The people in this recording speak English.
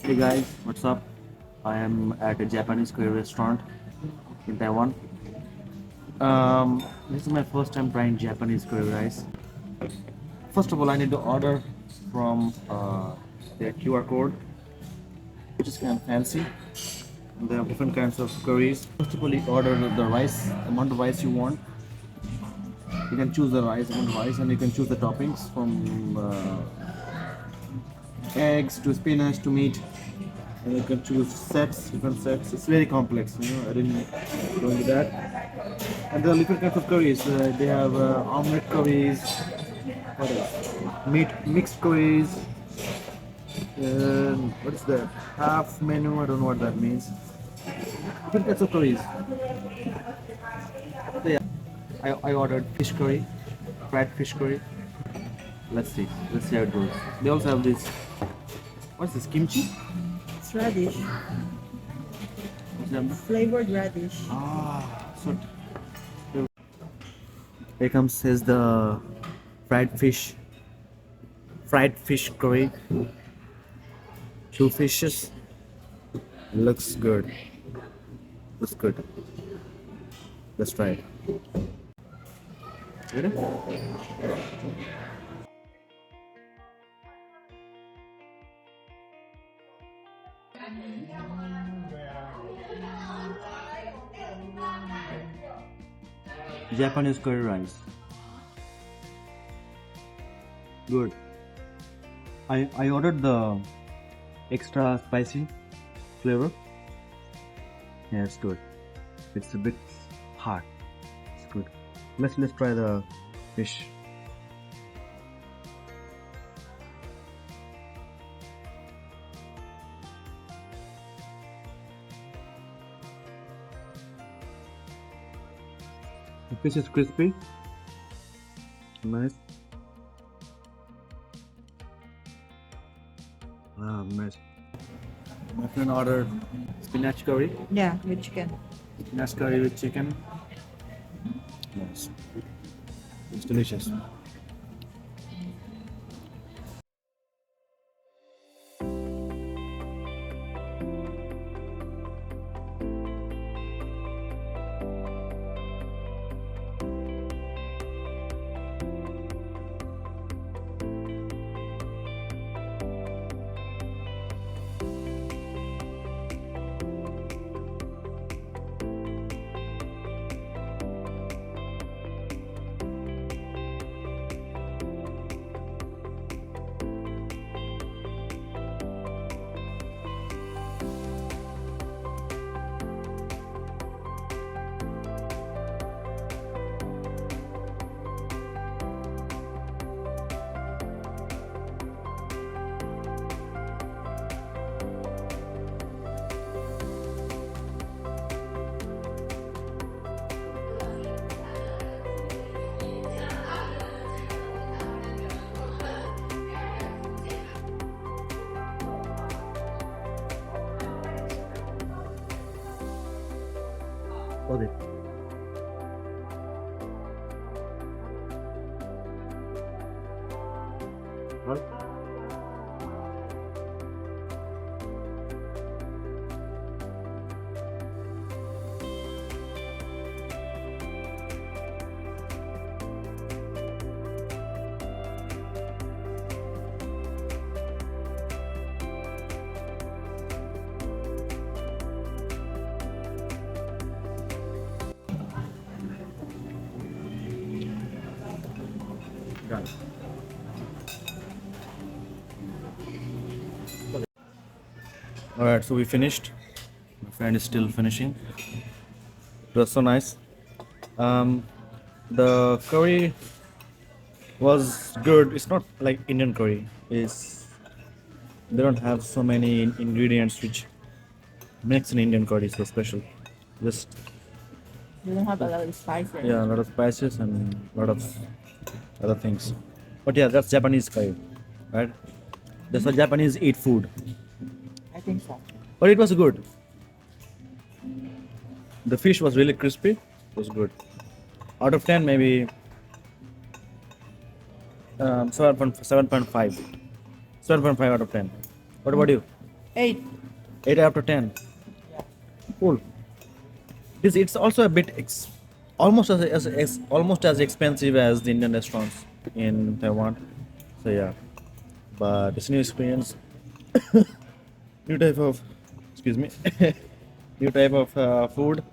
Hey guys, what's up? I am at a Japanese Curry restaurant in Taiwan. This is my first time trying Japanese curry rice. First of all, I need to order from their QR code, which is kind of fancy. They have different kinds of curries. First of all, you order the rice, amount of rice you want. You can choose the rice, amount of rice, and you can choose the toppings from eggs to spinach to meat. And you can choose sets, different sets. It's very complex, I didn't go into that. And there are different kinds of curries. They have omelette curries, what else? Meat mixed curries. What is that? Half menu. I don't know what that means. Different kinds of curries. So yeah, I ordered fish curry, fried fish curry. Let's see. Let's see how it goes. They also have this. What's this? Kimchi? It's radish, What's that? flavored radish. So here comes is the fried fish curry. Two fishes. Looks good. Looks good. Let's try it. Ready? Japanese curry rice. Good. I ordered the extra spicy flavor. Yeah, it's good. It's a bit hot. It's good. Let's try the fish. The fish is crispy. Nice. Nice. My friend ordered spinach curry. Yeah, with chicken. Spinach curry with chicken. Nice. It's delicious. Okay. What? Got it. Alright, so we finished. My friend is still finishing. It was so nice. The curry was good. It's not like Indian curry. They don't have so many ingredients which makes an Indian curry so special. Just You don't have a lot of spices. yeah, a lot of spices and a lot of other things. But yeah, that's Japanese curry, right? That's how Japanese eat food. I think so. But it was good. The fish was really crispy. It was good. Out of 10, maybe 7.5. 7.5 out of 10. What about you? 8. 8 out of 10. Yeah. Cool. It's also a bit almost almost as expensive as the Indian restaurants in Taiwan. So yeah, but it's a new experience, new type of excuse me, new type of food.